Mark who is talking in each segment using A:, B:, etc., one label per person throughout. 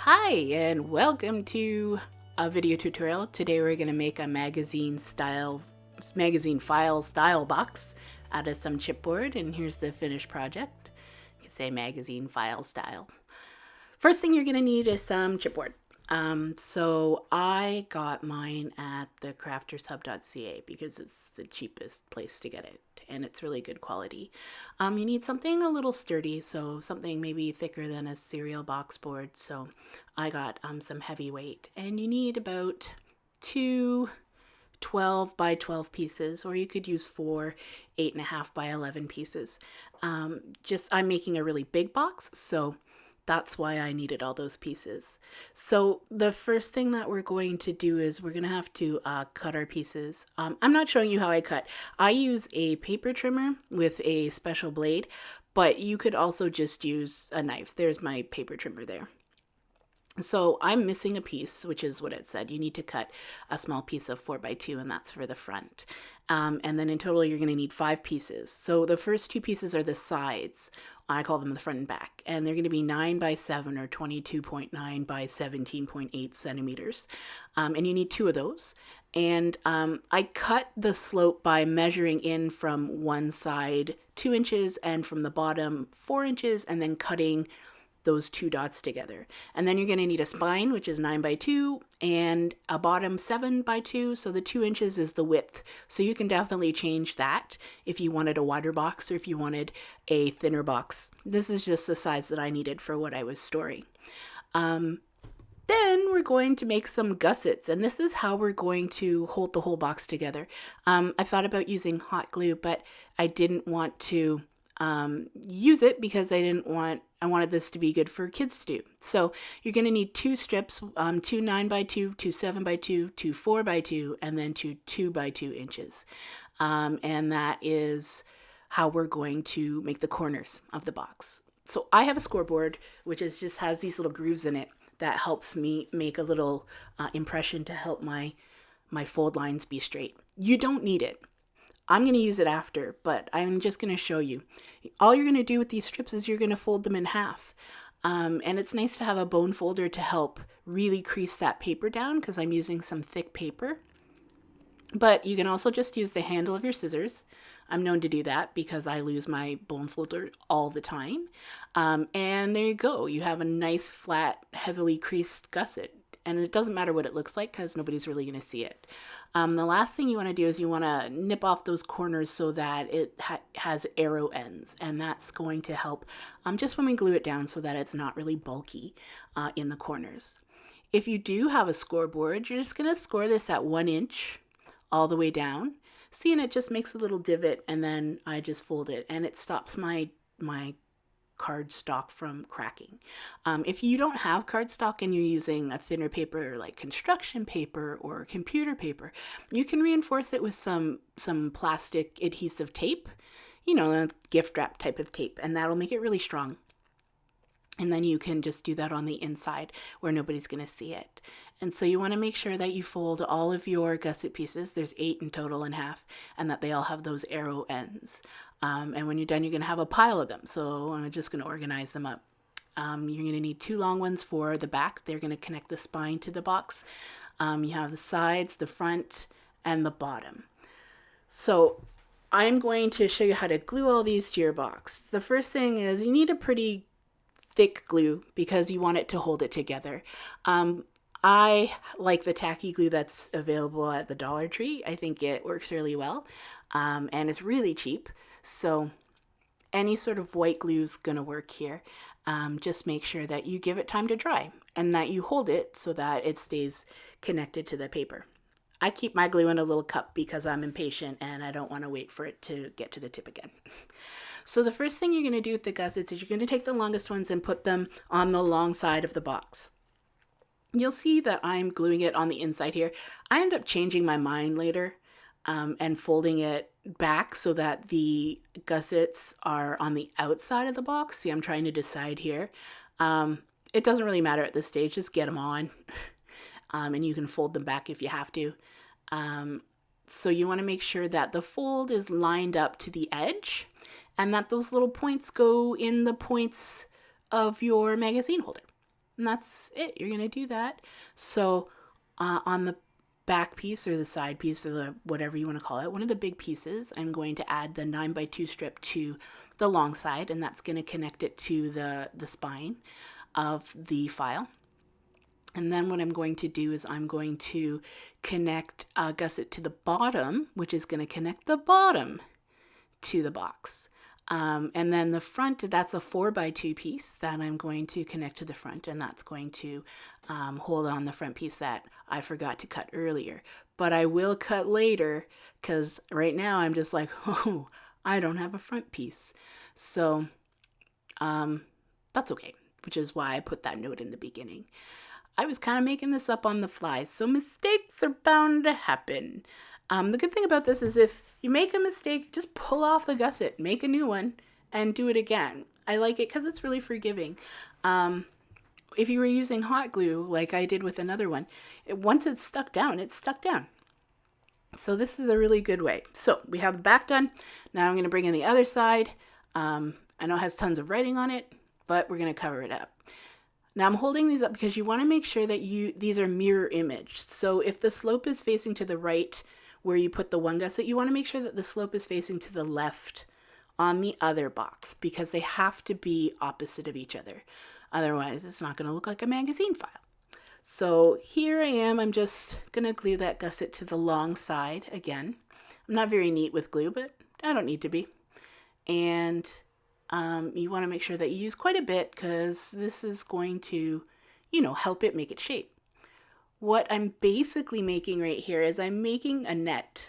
A: Hi and welcome to a video tutorial. Today we're going to make a magazine file style box out of some chipboard, and here's the finished project. You can say magazine file style. First thing you're going to need is some chipboard. So I got mine at the craftershub.ca because it's the cheapest place to get it and it's really good quality. You need something a little sturdy, so something maybe thicker than a cereal box board. So I got some heavyweight, and you need about two 12 by 12 pieces, or you could use four 8.5 by 11 pieces. I'm making a really big box, so that's why I needed all those pieces. So the first thing that we're going to do is we're going to have to cut our pieces. I'm not showing you how I cut. I use a paper trimmer with a special blade, but you could also just use a knife. There's my paper trimmer there. So I'm missing a piece, which is what it said. You need to cut a small piece of 4x2, and that's for the front. And then in total, you're going to need 5 pieces. So the first 2 pieces are the sides. I call them the front and back. And they're going to be 9 by 7 or 22.9 by 17.8 centimeters. And you need 2 of those. And I cut the slope by measuring in from one side 2 inches and from the bottom 4 inches, and then cutting those 2 dots together. And then you're going to need a spine, which is 9 by 2, and a bottom 7 by 2. So the 2 inches is the width. So you can definitely change that if you wanted a wider box or if you wanted a thinner box. This is just the size that I needed for what I was storing. Then we're going to make some gussets, and this is how we're going to hold the whole box together. I thought about using hot glue, but I didn't want to use it because I wanted this to be good for kids to do. So you're going to need 2 strips, 2 9 by 2, 2 7 by 2, 2 4 by 2, and then 2 by 2 inches. And that is how we're going to make the corners of the box. So I have a scoreboard, which just has these little grooves in it that helps me make a little impression to help my fold lines be straight. You don't need it. I'm going to use it after, but I'm just going to show you. All you're going to do with these strips is you're going to fold them in half. And it's nice to have a bone folder to help really crease that paper down because I'm using some thick paper. But you can also just use the handle of your scissors. I'm known to do that because I lose my bone folder all the time. And there you go. You have a nice, flat, heavily creased gusset. And it doesn't matter what it looks like because nobody's really going to see it. The last thing you want to do is you want to nip off those corners so that it has arrow ends. And that's going to help just when we glue it down so that it's not really bulky in the corners. If you do have a scoreboard, you're just going to score this at 1 inch all the way down. See, and it just makes a little divot, and then I just fold it, and it stops my cardstock from cracking. If you don't have cardstock and you're using a thinner paper like construction paper or computer paper, you can reinforce it with some plastic adhesive tape, a gift wrap type of tape, and that'll make it really strong. And then you can just do that on the inside where nobody's going to see it. And so you want to make sure that you fold all of your gusset pieces, there's 8 in total, in half, and that they all have those arrow ends. And when you're done, you're going to have a pile of them. So I'm just going to organize them up. You're going to need 2 long ones for the back. They're going to connect the spine to the box. You have the sides, the front, and the bottom. So I'm going to show you how to glue all these to your box. The first thing is you need a pretty thick glue because you want it to hold it together. I like the tacky glue that's available at the Dollar Tree. I think it works really well, and it's really cheap. So any sort of white glue is going to work here. Just make sure that you give it time to dry and that you hold it so that it stays connected to the paper. I keep my glue in a little cup because I'm impatient and I don't want to wait for it to get to the tip again. So the first thing you're going to do with the gussets is you're going to take the longest ones and put them on the long side of the box. You'll see that I'm gluing it on the inside here. I end up changing my mind later and folding it back so that the gussets are on the outside of the box. See, I'm trying to decide here. It doesn't really matter at this stage. Just get them on. And you can fold them back if you have to. So you want to make sure that the fold is lined up to the edge and that those little points go in the points of your magazine holder. And that's it. You're going to do that. So on the back piece or the side piece or the whatever you want to call it, one of the big pieces, I'm going to add the 9x2 strip to the long side, and that's going to connect it to the spine of the file. And then what I'm going to do is I'm going to connect a gusset to the bottom, which is going to connect the bottom to the box. And then the front, that's a 4x2 piece that I'm going to connect to the front, and that's going to hold on the front piece that I forgot to cut earlier. But I will cut later, because right now I'm just like, oh, I don't have a front piece. So that's okay, which is why I put that note in the beginning. I was kind of making this up on the fly, so mistakes are bound to happen. The good thing about this is if you make a mistake, just pull off the gusset, make a new one, and do it again. I like it because it's really forgiving. If you were using hot glue, like I did with another one, once it's stuck down, it's stuck down. So this is a really good way. So we have the back done. Now I'm going to bring in the other side. I know it has tons of writing on it, but we're going to cover it up. Now I'm holding these up because you want to make sure that these are mirror imaged. So if the slope is facing to the right where you put the one gusset, you want to make sure that the slope is facing to the left on the other box, because they have to be opposite of each other. Otherwise, it's not going to look like a magazine file. So here I am. I'm just going to glue that gusset to the long side again. I'm not very neat with glue, but I don't need to be. And you want to make sure that you use quite a bit, because this is going to, help it make its shape. What I'm basically making right here is I'm making a net.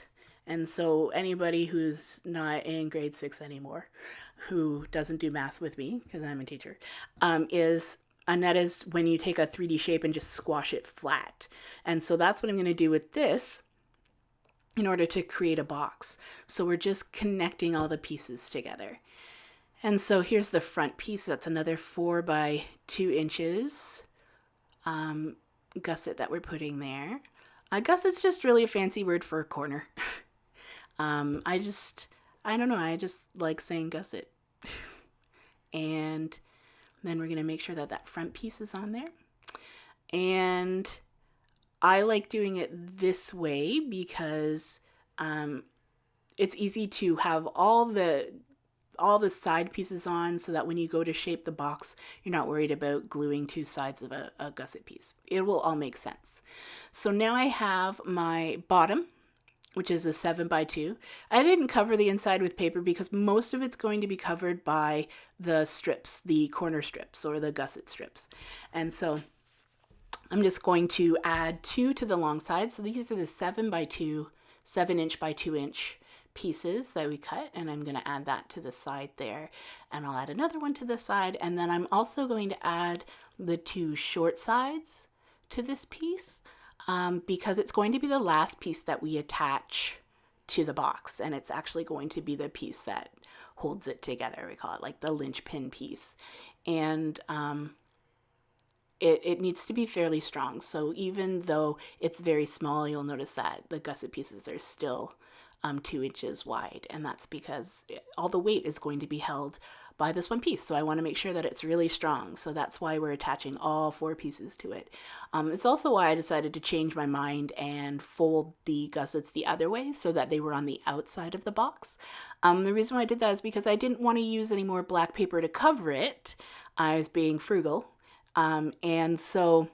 A: And so anybody who's not in grade 6 anymore, who doesn't do math with me, because I'm a teacher, is a net is when you take a 3D shape and just squash it flat. And so that's what I'm going to do with this in order to create a box. So we're just connecting all the pieces together. And so here's the front piece. That's another 4x2 inches gusset that we're putting there. Gusset's just really a fancy word for a corner. I don't know, I just like saying gusset. And then we're going to make sure that that front piece is on there. And I like doing it this way because it's easy to have all the side pieces on, so that when you go to shape the box, you're not worried about gluing two sides of a gusset piece. It will all make sense. So now I have my bottom, which is a 7x2. I didn't cover the inside with paper because most of it's going to be covered by the strips, the corner strips or the gusset strips. And so I'm just going to add 2 to the long side. So these are the 7x2, 7" by 2" pieces that we cut, and I'm going to add that to the side there, and I'll add another one to the side, and then I'm also going to add the 2 short sides to this piece because it's going to be the last piece that we attach to the box, and it's actually going to be the piece that holds it together. We call it like the linchpin piece, and it needs to be fairly strong. So even though it's very small, you'll notice that the gusset pieces are still 2 inches wide, and that's because all the weight is going to be held by this one piece. So I want to make sure that it's really strong. So that's why we're attaching all 4 pieces to it. It's also why I decided to change my mind and fold the gussets the other way so that they were on the outside of the box. The reason why I did that is because I didn't want to use any more black paper to cover it. I was being frugal. And so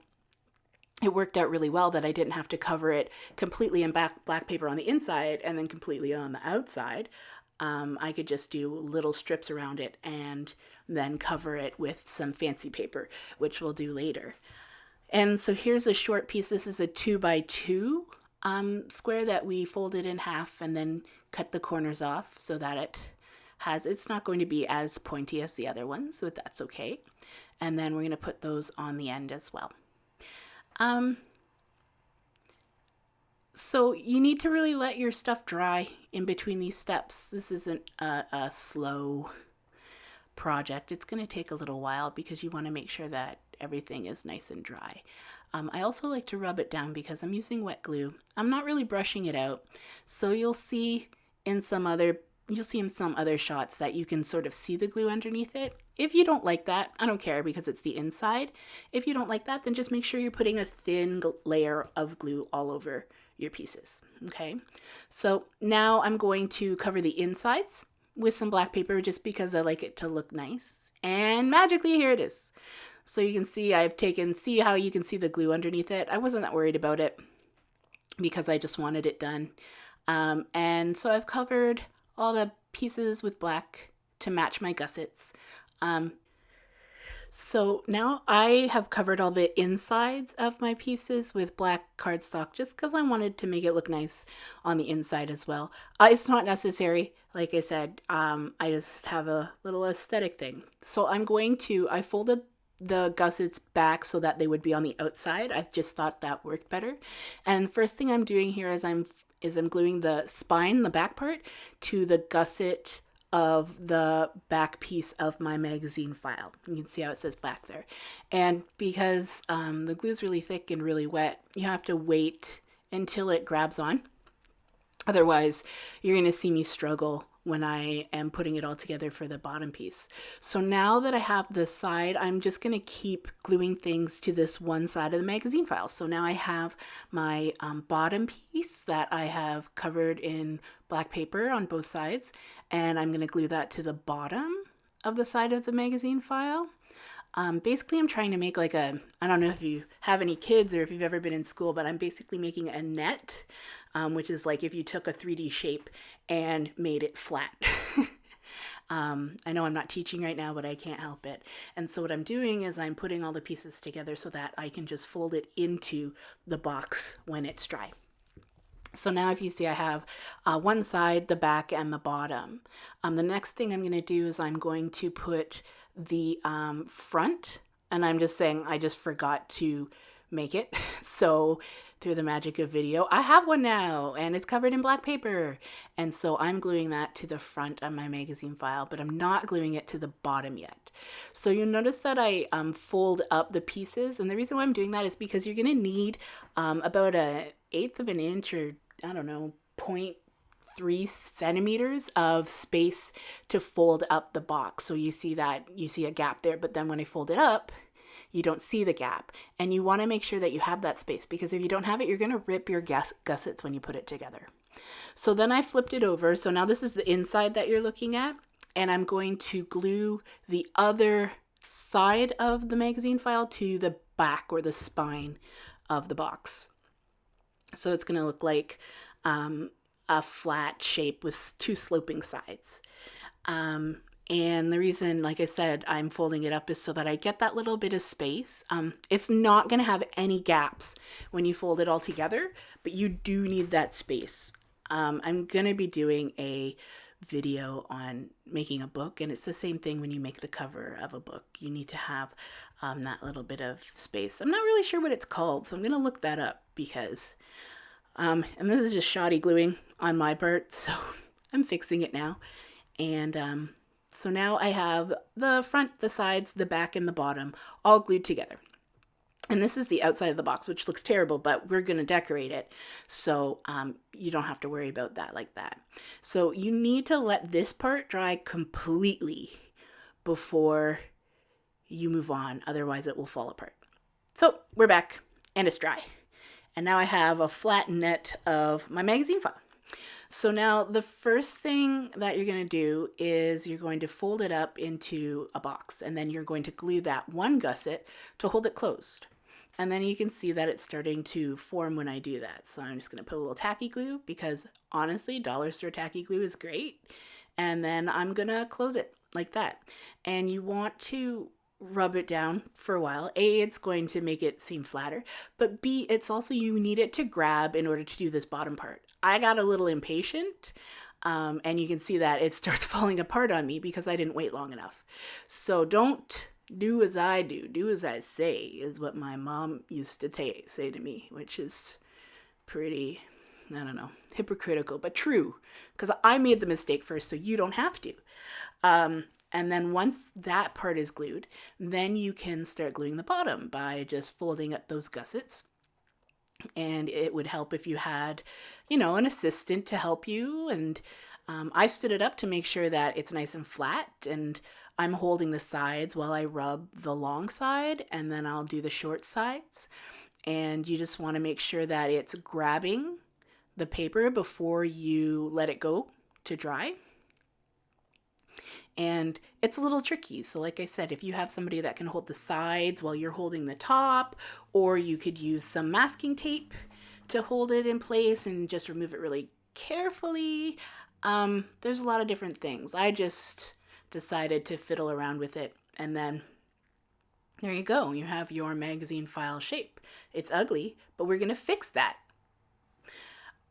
A: it worked out really well that I didn't have to cover it completely in black paper on the inside and then completely on the outside. I could just do little strips around it and then cover it with some fancy paper, which we'll do later. And so here's a short piece. This is a 2x2 square that we folded in half and then cut the corners off so that it's not going to be as pointy as the other ones, so that's okay. And then we're going to put those on the end as well. So you need to really let your stuff dry in between these steps. This isn't a slow project. It's going to take a little while because you want to make sure that everything is nice and dry. I also like to rub it down because I'm using wet glue. I'm not really brushing it out. So you'll see in some other shots that you can sort of see the glue underneath it. If you don't like that, I don't care because it's the inside. If you don't like that, then just make sure you're putting a thin layer of glue all over your pieces, okay? So now I'm going to cover the insides with some black paper just because I like it to look nice. And magically, here it is. So you can see see how you can see the glue underneath it. I wasn't that worried about it because I just wanted it done. And so I've covered all the pieces with black to match my gussets. So now I have covered all the insides of my pieces with black cardstock just because I wanted to make it look nice on the inside as well. It's not necessary. Like I said, I just have a little aesthetic thing. So I folded the gussets back so that they would be on the outside. I just thought that worked better. And the first thing I'm doing here is I'm gluing the spine, the back part, to the gusset of the back piece of my magazine file. You can see how it says back there. And because the glue is really thick and really wet, you have to wait until it grabs on. Otherwise, you're going to see me struggle when I am putting it all together for the bottom piece. So now that I have this side, I'm just going to keep gluing things to this one side of the magazine file. So now I have my bottom piece that I have covered in black paper on both sides, and I'm going to glue that to the bottom of the side of the magazine file. Basically, I'm trying to make like I don't know if you have any kids or if you've ever been in school, but I'm basically making a net, which is like if you took a 3D shape and made it flat. I know I'm not teaching right now, but I can't help it. And so what I'm doing is I'm putting all the pieces together so that I can just fold it into the box when it's dry. So now if you see I have one side, the back, and the bottom. The next thing I'm going to do is I'm going to put the front, and I'm just saying I just forgot to make it. So through the magic of video, I have one now, and it's covered in black paper. And so I'm gluing that to the front of my magazine file, but I'm not gluing it to the bottom yet. So you'll notice that I fold up the pieces, and the reason why I'm doing that is because you're going to need about 1/8 of an inch, or I don't know, 0.3 centimeters of space to fold up the box. So you see a gap there, but then when I fold it up, you don't see the gap. And you want to make sure that you have that space, because if you don't have it, you're going to rip your gussets when you put it together. So then I flipped it over. So now this is the inside that you're looking at, and I'm going to glue the other side of the magazine file to the back or the spine of the box. So it's going to look like a flat shape with two sloping sides. And the reason, like I said, I'm folding it up is so that I get that little bit of space. It's not going to have any gaps when you fold it all together, but you do need that space. I'm going to be doing a video on making a book, and it's the same thing when you make the cover of a book. You need to have that little bit of space. I'm not really sure what it's called, so I'm going to look that up because, and this is just shoddy gluing on my part, so I'm fixing it now. And so now I have the front, the sides, the back, and the bottom all glued together. And this is the outside of the box, which looks terrible, but we're going to decorate it. So you don't have to worry about that like that. So you need to let this part dry completely before you move on. Otherwise, it will fall apart. So we're back, and it's dry. And now I have a flat net of my magazine file. So now the first thing that you're going to do is you're going to fold it up into a box, and then you're going to glue that one gusset to hold it closed. And then you can see that it's starting to form when I do that. So I'm just going to put a little tacky glue because honestly, dollar store tacky glue is great. And then I'm going to close it like that. And you want to rub it down for a while. A, it's going to make it seem flatter, but B, it's also, you need it to grab in order to do this bottom part. I got a little impatient, and you can see that it starts falling apart on me because I didn't wait long enough. So don't do as I do as I say, is what my mom used to say to me, which is pretty, I don't know, hypocritical, but true, because I made the mistake first, so you don't have to. And then once that part is glued, then you can start gluing the bottom by just folding up those gussets. And it would help if you had, an assistant to help you. And I stood it up to make sure that it's nice and flat. And I'm holding the sides while I rub the long side, and then I'll do the short sides. And you just want to make sure that it's grabbing the paper before you let it go to dry. And it's a little tricky. So like I said, if you have somebody that can hold the sides while you're holding the top, or you could use some masking tape to hold it in place and just remove it really carefully. There's a lot of different things. I just decided to fiddle around with it, and then there you go. You have your magazine file shape. It's ugly, but we're going to fix that.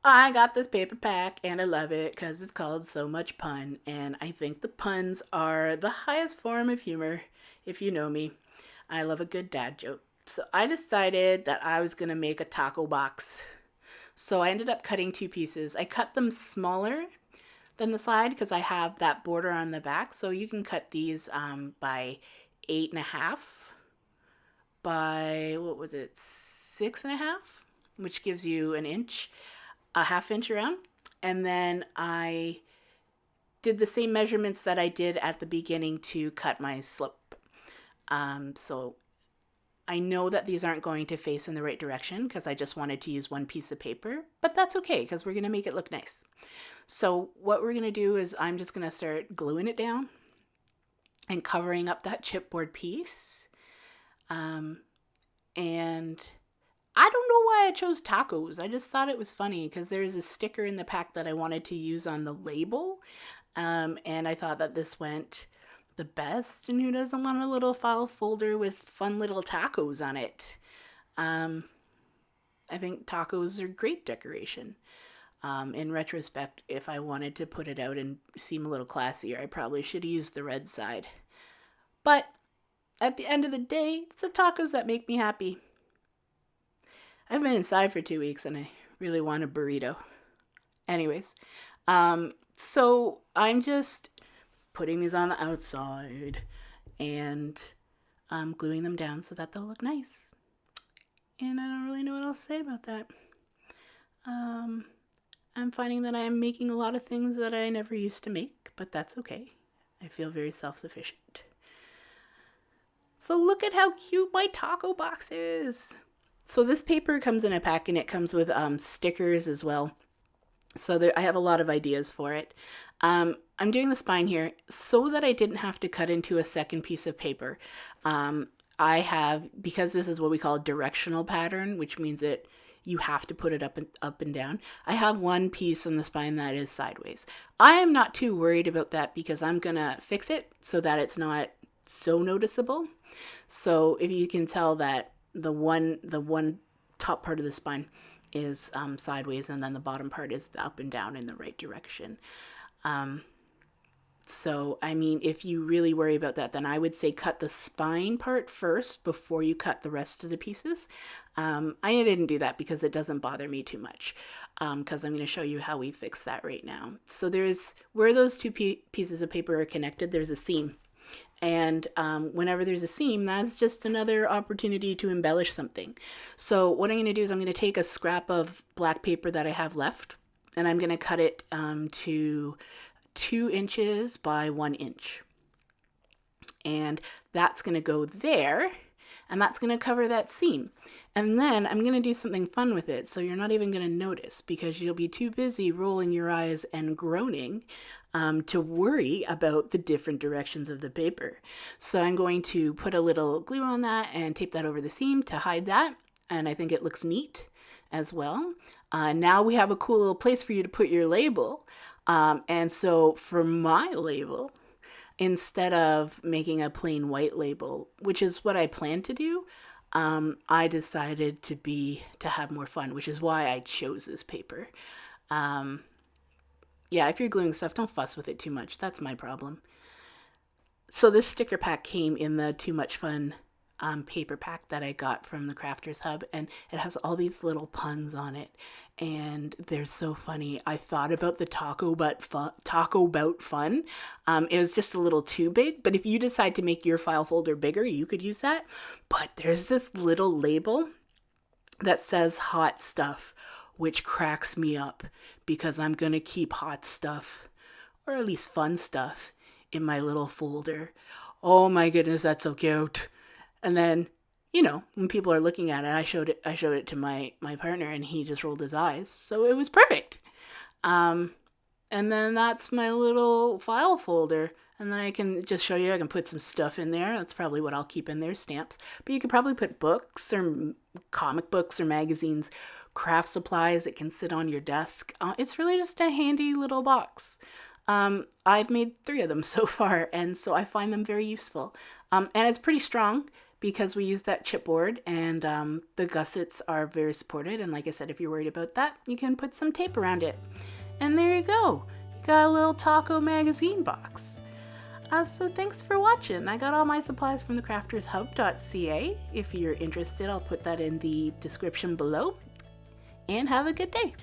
A: I got this paper pack and I love it because it's called So Much Pun, and I think the puns are the highest form of humor. If you know me, I love a good dad joke. So I decided that I was going to make a taco box. So I ended up cutting 2 pieces. I cut them smaller than the side because I have that border on the back. So you can cut these by 8.5 by, 6.5, which gives you an inch, a ½ inch around. And then I did the same measurements that I did at the beginning to cut my slope. So I know that these aren't going to face in the right direction because I just wanted to use 1 piece of paper, but that's okay because we're going to make it look nice. So what we're going to do is I'm just going to start gluing it down and covering up that chipboard piece. And I don't know why I chose tacos. I just thought it was funny because there's a sticker in the pack that I wanted to use on the label. And I thought that this went the best, and who doesn't want a little file folder with fun little tacos on it? I think tacos are great decoration. In retrospect, if I wanted to put it out and seem a little classier, I probably should have used the red side. But at the end of the day, it's the tacos that make me happy. I've been inside for 2 weeks and I really want a burrito. Anyways, so I'm just putting these on the outside and gluing them down so that they'll look nice. And I don't really know what else to say about that. I'm finding that I'm making a lot of things that I never used to make, but that's okay. I feel very self-sufficient. So look at how cute my taco box is. So this paper comes in a pack and it comes with stickers as well. So I have a lot of ideas for it. I'm doing the spine here so that I didn't have to cut into a second piece of paper. I have, because this is what we call a directional pattern, which means that you have to put it up and down. I have 1 piece on the spine that is sideways. I am not too worried about that because I'm gonna fix it so that it's not so noticeable. So if you can tell that the one top part of the spine is sideways, and then the bottom part is the up and down in the right direction. So, I mean, if you really worry about that, then I would say cut the spine part first before you cut the rest of the pieces. I didn't do that because it doesn't bother me too much, because I'm going to show you how we fix that right now. So there's, where those 2 pieces of paper are connected, there's a seam. And whenever there's a seam, that's just another opportunity to embellish something. So what I'm going to do is I'm going to take a scrap of black paper that I have left, and I'm going to cut it to 2 inches by 1 inch. And that's going to go there, and that's going to cover that seam. And then I'm going to do something fun with it, so you're not even going to notice because you'll be too busy rolling your eyes and groaning to worry about the different directions of the paper. So I'm going to put a little glue on that and tape that over the seam to hide that, and I think it looks neat as well. Now we have a cool little place for you to put your label. And so for my label, instead of making a plain white label, which is what I plan to do, I decided to have more fun, which is why I chose this paper. Yeah, if you're gluing stuff, don't fuss with it too much. That's my problem. So this sticker pack came in the Too Much Fun paper pack that I got from the Crafters Hub, and it has all these little puns on it, and they're so funny. I thought about the taco bout fun. It was just a little too big, but if you decide to make your file folder bigger, you could use that. But there's this little label that says hot stuff, which cracks me up because I'm gonna keep hot stuff, or at least fun stuff, in my little folder. "Oh my goodness, that's so cute." And then, when people are looking at it, I showed it to my partner, and he just rolled his eyes. So it was perfect. Um, and then that's my little file folder. And then I can just show you, I can put some stuff in there. That's probably what I'll keep in there, stamps. But you could probably put books or comic books or magazines, craft supplies that can sit on your desk. It's really just a handy little box. I've made 3 of them so far, and so I find them very useful. And it's pretty strong because we use that chipboard, and the gussets are very supported. And like I said, if you're worried about that, you can put some tape around it. And there you go. You got a little taco magazine box. So thanks for watching. I got all my supplies from thecraftershub.ca. If you're interested, I'll put that in the description below. And have a good day.